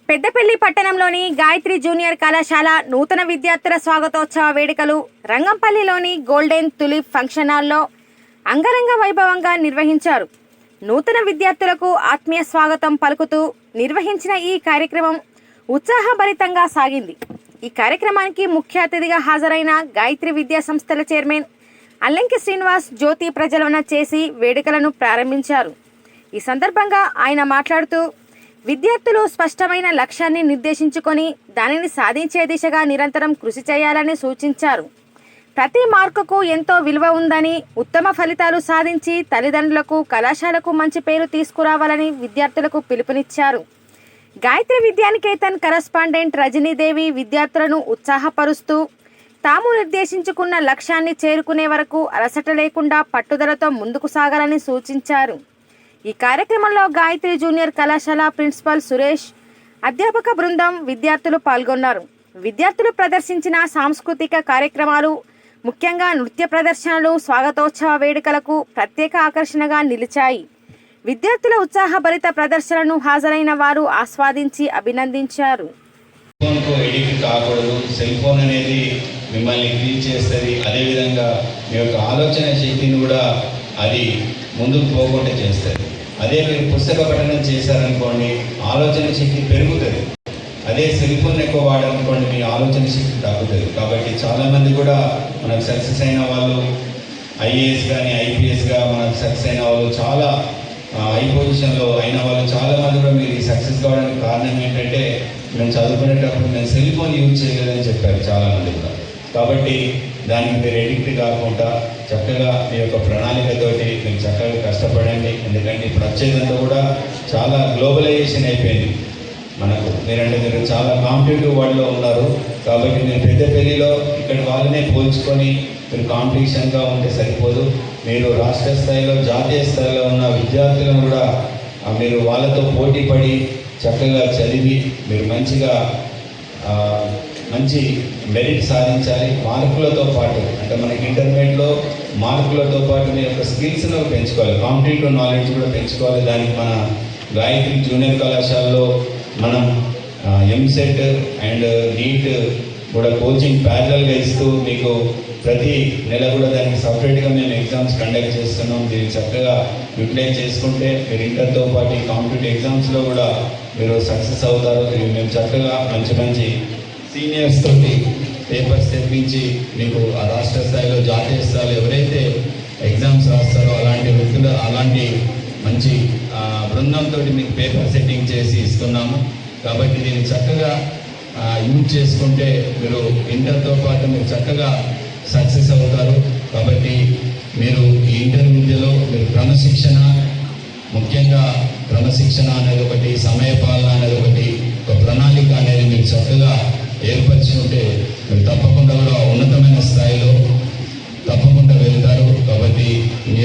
పెద్దపల్లి పట్టణంలోని గాయత్రి జూనియర్ కళాశాల నూతన విద్యార్థుల స్వాగతోత్సవ వేడుకలు రంగంపల్లిలోని గోల్డెన్ తులిప్ ఫంక్షన్ హాల్లో అంగరంగ వైభవంగా నిర్వహించారు. నూతన విద్యార్థులకు ఆత్మీయ స్వాగతం పలుకుతూ నిర్వహించిన ఈ కార్యక్రమం ఉత్సాహభరితంగా సాగింది. ఈ కార్యక్రమానికి ముఖ్య అతిథిగా హాజరైన గాయత్రి విద్యా సంస్థల చైర్మన్ అల్లంకి శ్రీనివాస్ జ్యోతి ప్రజ్వలన చేసి వేడుకలను ప్రారంభించారు. ఈ సందర్భంగా ఆయన మాట్లాడుతూ విద్యార్థులు స్పష్టమైన లక్ష్యాన్ని నిర్దేశించుకొని దానిని సాధించే దిశగా నిరంతరం కృషి చేయాలని సూచించారు. ప్రతి మార్కుకు ఎంతో విలువ ఉందని, ఉత్తమ ఫలితాలు సాధించి తల్లిదండ్రులకు, కళాశాలకు మంచి పేరు తీసుకురావాలని విద్యార్థులకు పిలుపునిచ్చారు. గాయత్రి విద్యానికేతన్ కరస్పాండెంట్ రజనీదేవి విద్యార్థులను ఉత్సాహపరుస్తూ తాము నిర్దేశించుకున్న లక్ష్యాన్ని చేరుకునే వరకు అలసట లేకుండా పట్టుదలతో ముందుకు సాగాలని సూచించారు. ఈ కార్యక్రమంలో గాయత్రి జూనియర్ కళాశాల ప్రిన్సిపల్ సురేష్, అధ్యాపక బృందం, విద్యార్థులు పాల్గొన్నారు. విద్యార్థులు ప్రదర్శించిన సాంస్కృతిక కార్యక్రమాలు, ముఖ్యంగా నృత్య ప్రదర్శనలు స్వాగతోత్సవ వేడుకలకు ప్రత్యేక ఆకర్షణగా నిలిచాయి. విద్యార్థుల ఉత్సాహభరిత ప్రదర్శనను హాజరైన వారు ఆస్వాదించి అభినందించారు. సెల్ ఫోన్ అనేది మిమ్మల్ని క్లీన్ చేస్తుంది. అదేవిధంగా మీ యొక్క ఆలోచన శక్తిని కూడా అది ముందుకు పోకుండా చేస్తుంది. అదే మీరు పుస్తక పఠనం చేశారనుకోండి, ఆలోచన శక్తి పెరుగుతుంది. అదే సెల్ ఫోన్ ఎక్కువ వాడారనుకోండి, మీ ఆలోచన శక్తి తగ్గుతుంది. కాబట్టి చాలామంది కూడా మనకు సక్సెస్ అయిన వాళ్ళు, ఐఏఎస్ కానీ ఐపీఎస్గా మనకు సక్సెస్ అయిన వాళ్ళు, చాలా హై పొజిషన్లో అయిన వాళ్ళు చాలామంది కూడా మీరు సక్సెస్ కావడానికి కారణం ఏంటంటే మేము చదువుకునేటప్పుడు మేము సెల్ ఫోన్ యూజ్ చేయలేదని చెప్పారు చాలామంది కూడా. కాబట్టి దానికి మీరు ఎడిక్ట్ కాకుండా చక్కగా మీ యొక్క ప్రణాళికతోటి మీరు చక్కగా కష్టపడండి. ఎందుకంటే ఇప్పుడు వచ్చేదంతా కూడా చాలా గ్లోబలైజేషన్ అయిపోయింది మనకు. మీరు చాలా కాంపిటేటివ్ వరల్డ్లో ఉన్నారు. కాబట్టి మీరు పెద్దపల్లిలో ఇక్కడ వాళ్ళనే పోల్చుకొని మీరు కాంపిటీషన్గా ఉంటే సరిపోదు. మీరు రాష్ట్ర స్థాయిలో, జాతీయ స్థాయిలో ఉన్న విద్యార్థులను కూడా మీరు వాళ్ళతో పోటీ పడి చక్కగా చదివి మీరు మంచి మెరిట్ సాధించాలి. మార్కులతో పాటు అంటే మనకి ఇంటర్మీడియట్లో మార్కులతో పాటు మీ యొక్క స్కిల్స్ను పెంచుకోవాలి, కాంపిటేటివ్ నాలెడ్జ్ కూడా పెంచుకోవాలి. దానికి మన గాయత్రి జూనియర్ కళాశాలలో మనం ఎంసెట్ అండ్ నీట్ కూడా కోచింగ్ ప్యారలల్గా ఇస్తూ మీకు ప్రతి నెల కూడా దానికి సపరేట్గా మేము ఎగ్జామ్స్ కండక్ట్ చేస్తున్నాం. దీన్ని చక్కగా యూటిలైజ్ చేసుకుంటే మీరు ఇంటర్తో పాటు కాంపిటేటివ్ ఎగ్జామ్స్లో కూడా మీరు సక్సెస్ అవుతారు. మేము చక్కగా మంచి సీనియర్స్ తోటి పేపర్స్ తెప్పించి మీకు ఆ రాష్ట్ర స్థాయిలో, జాతీయ స్థాయిలో ఎవరైతే ఎగ్జామ్స్ రాస్తారో అలాంటి వ్యక్తులు, అలాంటి మంచి బృందంతో మీకు పేపర్ సెట్టింగ్ చేసి ఇస్తున్నాము. కాబట్టి దీన్ని చక్కగా యూజ్ చేసుకుంటే మీరు ఇంటర్తో పాటు మీరు చక్కగా సక్సెస్ అవుతారు. కాబట్టి మీరు ఈ ఇంటర్ విద్యలో మీరు క్రమశిక్షణ, ముఖ్యంగా క్రమశిక్షణ అనేది ఒకటి, సమయపాలన అనేది ఒకటి, ఒక ప్రణాళిక అనేది మీరు చక్కగా ఏర్పరచుకుంటే మీరు తప్పకుండా కూడా ఉన్నతమైన స్థాయిలో తప్పకుండా వెళ్తారు. కాబట్టి మీ